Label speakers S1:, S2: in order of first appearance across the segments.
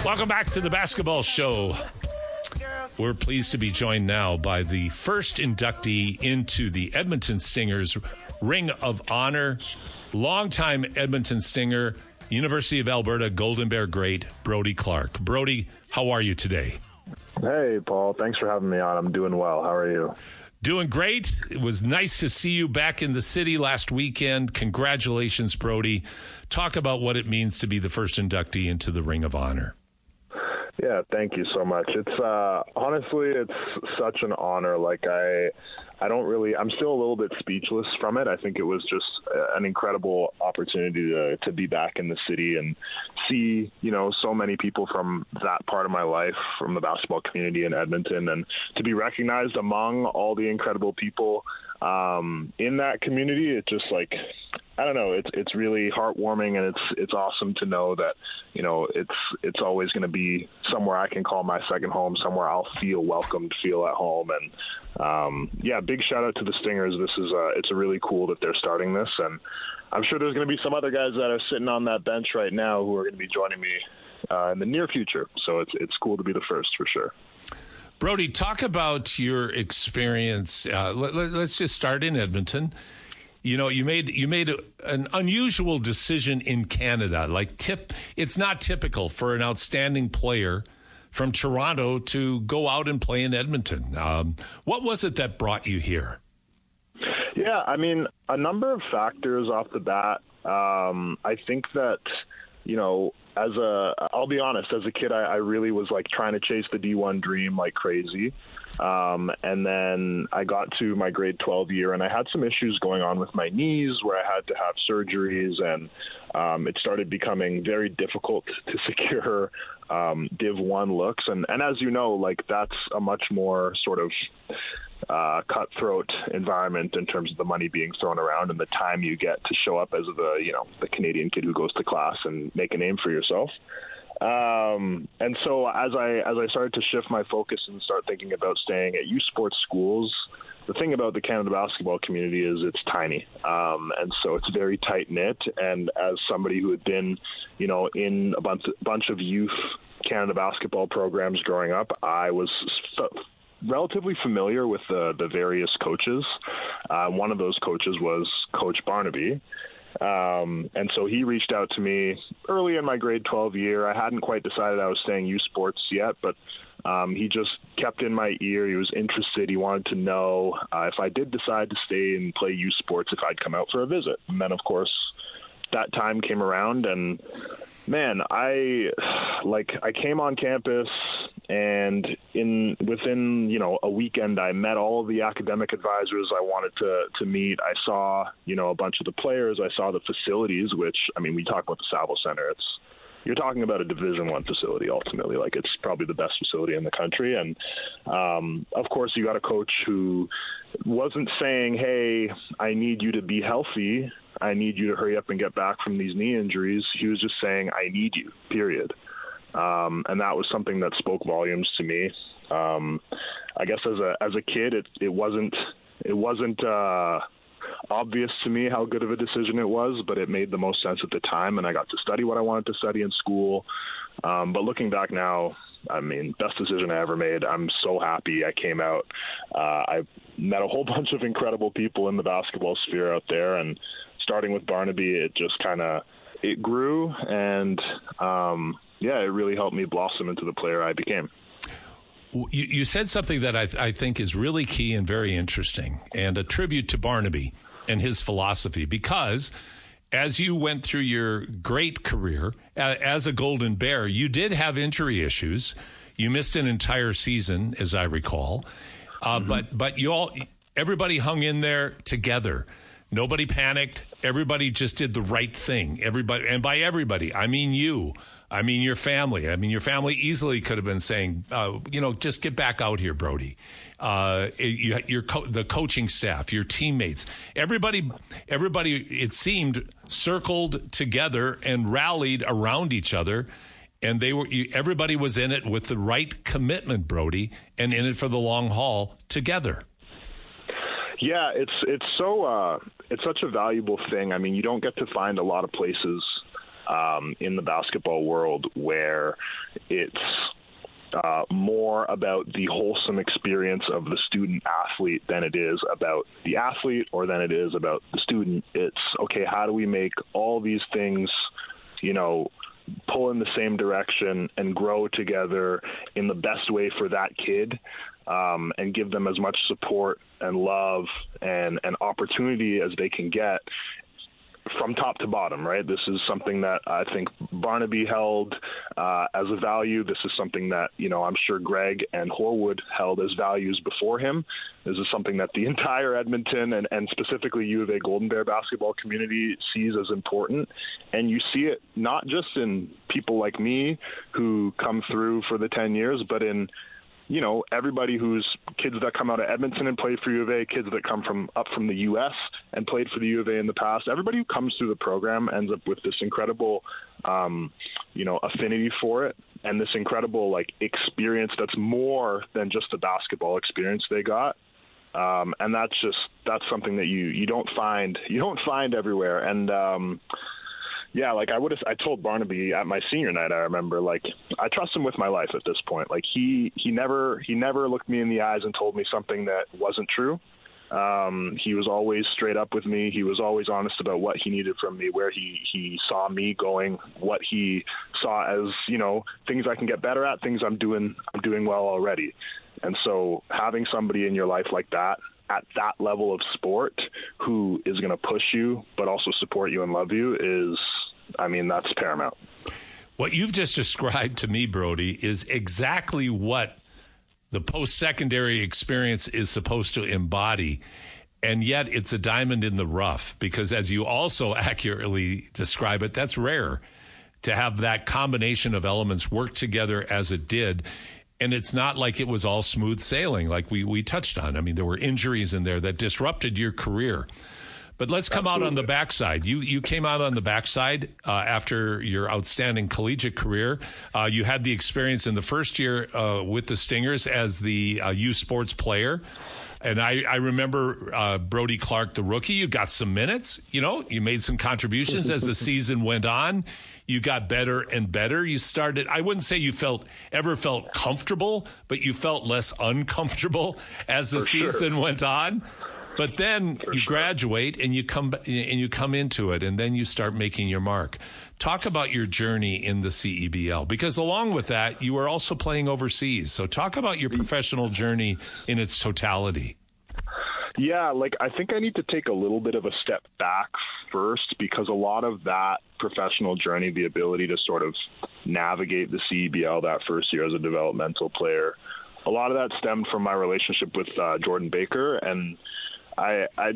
S1: Welcome back to the Basketball Show. We're pleased to be joined now by the first inductee into the Edmonton Stingers Ring of Honor, longtime Edmonton Stinger, University of Alberta Golden Bear great, Brody Clarke. Brody, how are you today?
S2: Hey, Paul. Thanks for having me on. I'm doing well. How are you?
S1: Doing great. It was nice to see you back in the city last weekend. Congratulations, Brody. Talk about what it means to be the first inductee into the Ring of Honor.
S2: Yeah, thank you so much. It's honestly, it's such an honor. Like I'm still a little bit speechless from it. I think it was just an incredible opportunity to be back in the city and see, so many people from that part of my life, from the basketball community in Edmonton, and to be recognized among all the incredible people in that community. It just I don't know. It's really heartwarming, and it's awesome to know that it's always going to be somewhere I can call my second home, somewhere I'll feel welcomed, feel at home, and big shout out to the Stingers. This is it's really cool that they're starting this, and I'm sure there's going to be some other guys that are sitting on that bench right now who are going to be joining me in the near future. So it's cool to be the first for sure.
S1: Brody, talk about your experience. Let's just start in Edmonton. You made an unusual decision in Canada. It's not typical for an outstanding player from Toronto to go out and play in Edmonton. What was it that brought you here?
S2: Yeah, I mean, a number of factors off the bat. I think that, I'll be honest, as a kid, I really was trying to chase the D1 dream like crazy. And then I got to my grade 12 year and I had some issues going on with my knees where I had to have surgeries, and it started becoming very difficult to secure Div 1 looks. And as you know, that's a much more sort of cutthroat environment in terms of the money being thrown around and the time you get to show up as the Canadian kid who goes to class and make a name for yourself. And so as I started to shift my focus and start thinking about staying at youth sports schools, the thing about the Canada basketball community is it's tiny. And so it's very tight knit. And as somebody who had been, in a bunch of youth Canada basketball programs growing up, I was relatively familiar with the various coaches. One of those coaches was Coach Barnaby. And so he reached out to me early in my grade 12 year. I hadn't quite decided I was staying youth sports yet, but he just kept in my ear. He was interested. He wanted to know if I did decide to stay and play youth sports, if I'd come out for a visit. And then, of course, that time came around, and man, I came on campus, and within a weekend, I met all of the academic advisors I wanted to meet. I saw a bunch of the players. I saw the facilities, which, I mean, we talk about the Saville Center. You're talking about a Division I facility ultimately. It's probably the best facility in the country. And of course, you got a coach who wasn't saying, "Hey, I need you to be healthy. I need you to hurry up and get back from these knee injuries." He was just saying, "I need you, period." And that was something that spoke volumes to me. I guess as a kid, it wasn't obvious to me how good of a decision it was, but it made the most sense at the time, and I got to study what I wanted to study in school. But looking back now, I mean, best decision I ever made. I'm so happy I came out. I met a whole bunch of incredible people in the basketball sphere out there, and starting with Barnaby, it just it grew, and it really helped me blossom into the player I became.
S1: You said something that I think is really key and very interesting, and a tribute to Barnaby and his philosophy, because as you went through your great career as a Golden Bear, you did have injury issues. You missed an entire season, as I recall, but everybody hung in there together. Nobody panicked. Everybody just did the right thing. Everybody, and by everybody, I mean you. I mean your family. I mean your family easily could have been saying, just get back out here, Brody. The coaching staff, your teammates, everybody, it seemed, circled together and rallied around each other, and everybody was in it with the right commitment, Brody, and in it for the long haul together.
S2: Yeah, it's such a valuable thing. I mean, you don't get to find a lot of places in the basketball world where it's more about the wholesome experience of the student athlete than it is about the athlete or than it is about the student. It's, okay, how do we make all these things, pull in the same direction and grow together in the best way for that kid, and give them as much support and love and opportunity as they can get from top to bottom, right? This is something that I think Barnaby held as a value. This is something that, I'm sure Greg and Horwood held as values before him. This is something that the entire Edmonton and specifically U of A Golden Bear basketball community sees as important. And you see it not just in people like me who come through for the 10 years, but in everybody who's kids that come out of Edmonton and play for U of A, kids that come up from the U.S. and played for the U of A in the past. Everybody who comes through the program ends up with this incredible, affinity for it and this incredible experience that's more than just the basketball experience they got. And that's something that you don't find everywhere. And I told Barnaby at my senior night, I remember, I trust him with my life at this point. He never looked me in the eyes and told me something that wasn't true. He was always straight up with me. He was always honest about what he needed from me, where he saw me going, what he saw as, things I can get better at, things I'm doing well already. And so having somebody in your life like that, at that level of sport, who is going to push you, but also support you and love you that's paramount.
S1: What you've just described to me, Brody, is exactly what the post-secondary experience is supposed to embody. And yet it's a diamond in the rough because, as you also accurately describe it, that's rare to have that combination of elements work together as it did. And it's not like it was all smooth sailing like we touched on. I mean, there were injuries in there that disrupted your career. But let's come out on the backside. You came out on the backside after your outstanding collegiate career. You had the experience in the first year with the Stingers as the U Sports player. And I remember Brody Clarke, the rookie. You got some minutes. You made some contributions as the season went on. You got better and better. You started, I wouldn't say you ever felt comfortable, but you felt less uncomfortable as the season went on. But then you graduate and you come into it, and then you start making your mark. Talk about your journey in the CEBL, because along with that, you were also playing overseas. So talk about your professional journey in its totality.
S2: Yeah, I think I need to take a little bit of a step back first, because a lot of that professional journey, the ability to sort of navigate the CEBL that first year as a developmental player, a lot of that stemmed from my relationship with Jordan Baker, and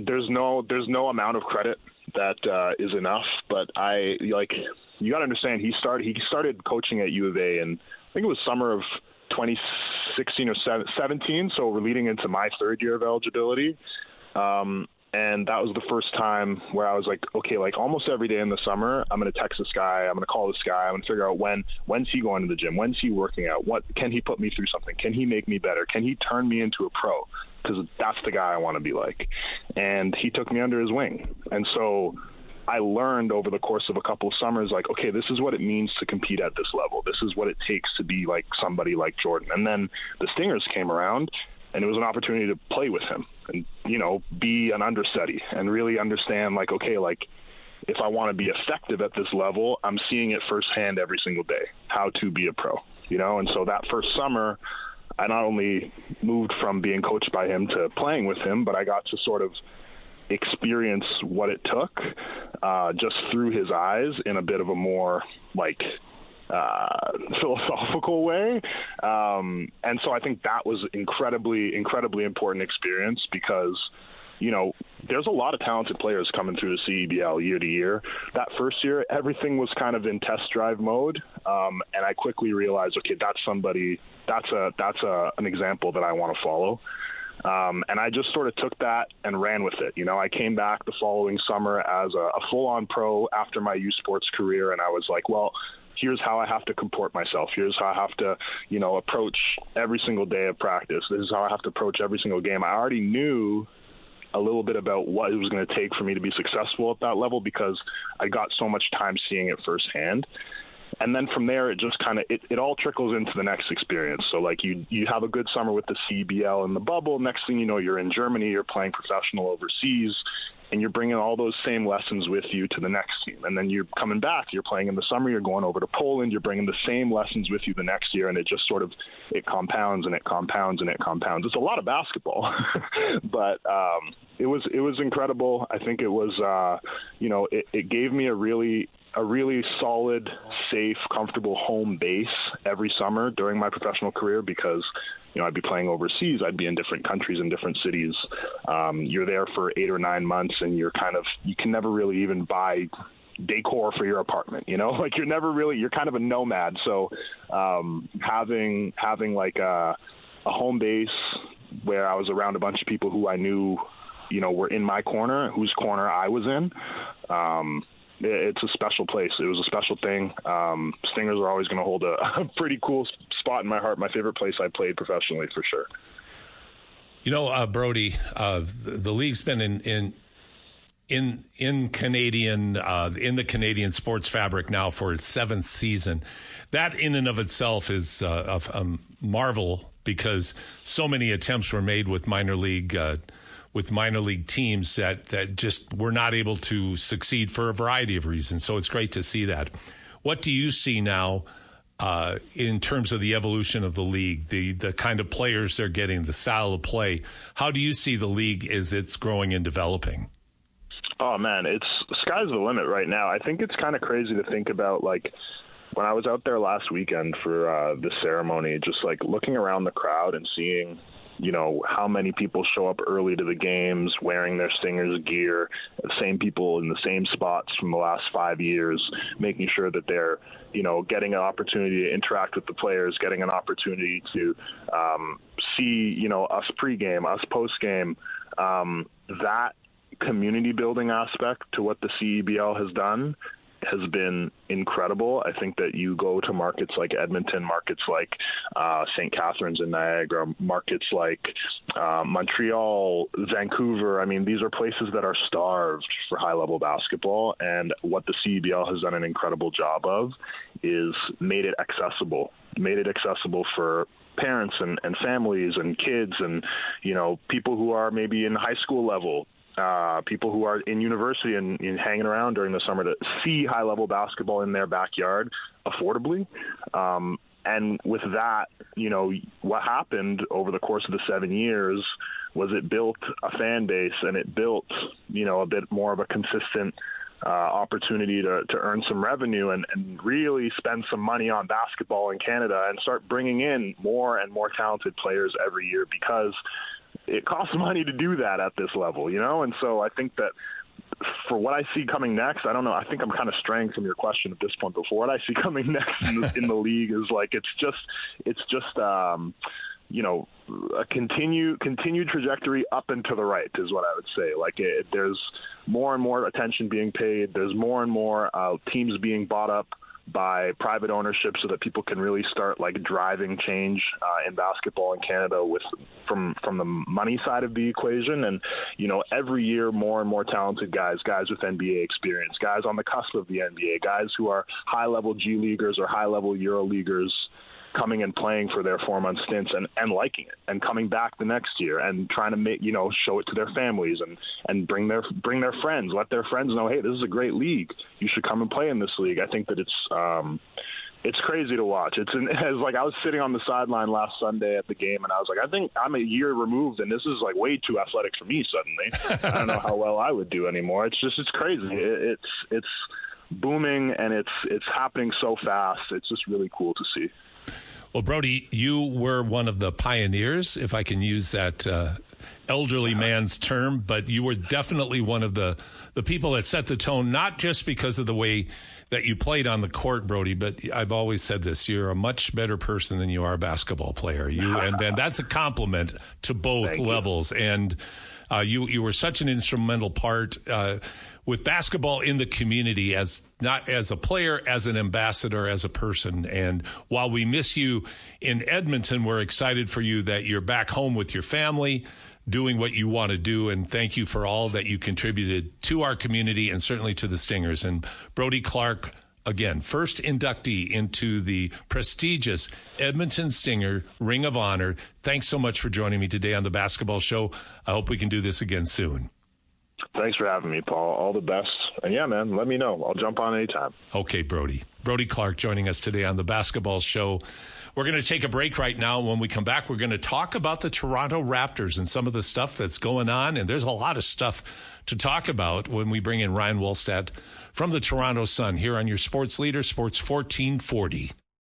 S2: there's no amount of credit that is enough, but you got to understand, he started coaching at U of A, and I think it was summer of 2016 or 17, so we're leading into my third year of eligibility. And that was the first time where I was like, okay, almost every day in the summer, I'm going to text this guy, I'm going to call this guy, I'm going to figure out when's he going to the gym, when's he working out, what can he put me through something, can he make me better, can he turn me into a pro, because that's the guy I want to be like. And he took me under his wing. And so I learned over the course of a couple of summers, okay, this is what it means to compete at this level. This is what it takes to be like somebody like Jordan. And then the Stingers came around, and it was an opportunity to play with him and, be an understudy and really understand, if I want to be effective at this level, I'm seeing it firsthand every single day, how to be a pro, And so that first summer, I not only moved from being coached by him to playing with him, but I got to sort of experience what it took just through his eyes in a bit of a more philosophical way. And so I think that was incredibly important experience, because there's a lot of talented players coming through the CEBL year to year. That first year, everything was kind of in test drive mode. And I quickly realized, okay, that's an example that I want to follow. And I just sort of took that and ran with it. I came back the following summer as a full-on pro after my U Sports career. And I was like, well, here's how I have to comport myself. Here's how I have to, approach every single day of practice. This is how I have to approach every single game. I already knew a little bit about what it was going to take for me to be successful at that level, because I got so much time seeing it firsthand. And then from there, it just kind of, it all trickles into the next experience. So like you have a good summer with the CBL in the bubble. Next thing you know, you're in Germany, you're playing professional overseas, and you're bringing all those same lessons with you to the next team. And then you're coming back, you're playing in the summer, you're going over to Poland, you're bringing the same lessons with you the next year. And it just sort of, it compounds and it compounds and it compounds. It's a lot of basketball, but it was incredible. I think it was, it gave me a really solid, safe, comfortable home base every summer during my professional career, because, I'd be playing overseas. I'd be in different countries and different cities. You're there for 8 or 9 months, and you can never really even buy decor for your apartment, like you're kind of a nomad. So having like a home base where I was around a bunch of people who I knew, were in my corner, whose corner I was in, it's a special place. It was a special thing. Stingers are always going to hold a pretty cool spot in my heart. My favorite place I played professionally, for sure.
S1: Brody, the league's been in Canadian in the Canadian sports fabric now for its 7th season. That in and of itself is a marvel, because so many attempts were made with minor league teams that just were not able to succeed for a variety of reasons. So it's great to see that. What do you see now in terms of the evolution of the league, the kind of players they're getting, the style of play? How do you see the league as it's growing and developing?
S2: Oh, man, it's sky's the limit right now. I think it's kind of crazy to think about, like, when I was out there last weekend for the ceremony, just like looking around the crowd and seeing how many people show up early to the games wearing their Stingers gear, the same people in the same spots from the last 5 years, making sure that they're, getting an opportunity to interact with the players, getting an opportunity to see, us pregame, us postgame. That community building aspect to what the CEBL has done has been incredible. I think that you go to markets like Edmonton, markets like St. Catharines and Niagara, markets like Montreal, Vancouver. I mean, these are places that are starved for high-level basketball, and what the CEBL has done an incredible job of is made it accessible for parents and families and kids and, people who are maybe in high school level, people who are in university and hanging around during the summer to see high-level basketball in their backyard affordably. And with that, what happened over the course of the 7 years was it built a fan base, and it built, a bit more of a consistent opportunity to earn some revenue and really spend some money on basketball in Canada and start bringing in more and more talented players every year, because it costs money to do that at this level, And so I think that for what I see coming next, I don't know, I think I'm kind of straying from your question at this point, but for what I see coming next in the league is like, it's just a continued trajectory up and to the right is what I would say. Like there's more and more attention being paid. There's more and more teams being bought up by private ownership so that people can really start like driving change in basketball in Canada from the money side of the equation. And, every year more and more talented guys with NBA experience, guys on the cusp of the NBA, guys who are high-level G Leaguers or high-level Euro Leaguers coming and playing for their 4-month stints and liking it and coming back the next year and trying to show it to their families and bring their friends, let their friends know, hey, this is a great league. You should come and play in this league. I think that it's crazy to watch. It's like I was sitting on the sideline last Sunday at the game, and I was like, I think I'm a year removed, and this is like way too athletic for me suddenly. I don't know how well I would do anymore. It's crazy. It's booming, and it's happening so fast. It's just really cool to see.
S1: Well, Brody, you were one of the pioneers, if I can use that elderly man's term, but you were definitely one of the people that set the tone, not just because of the way that you played on the court, Brody, but I've always said this, you're a much better person than you are a basketball player. And that's a compliment to both levels. And you were such an instrumental part with basketball in the community, as not as a player, as an ambassador, as a person. And while we miss you in Edmonton, we're excited for you that you're back home with your family, doing what you want to do. And thank you for all that you contributed to our community and certainly to the Stingers. And Brody Clarke, again, first inductee into the prestigious Edmonton Stinger Ring of Honor. Thanks so much for joining me today on The Basketball Show. I hope we can do this again soon.
S2: Thanks for having me, Paul. All the best. And yeah, man, let me know. I'll jump on anytime.
S1: Okay, Brody. Brody Clarke joining us today on The Basketball Show. We're going to take a break right now. When we come back, we're going to talk about the Toronto Raptors and some of the stuff that's going on. And there's a lot of stuff to talk about when we bring in Ryan Wolstad from the Toronto Sun here on your sports leader, Sports 1440.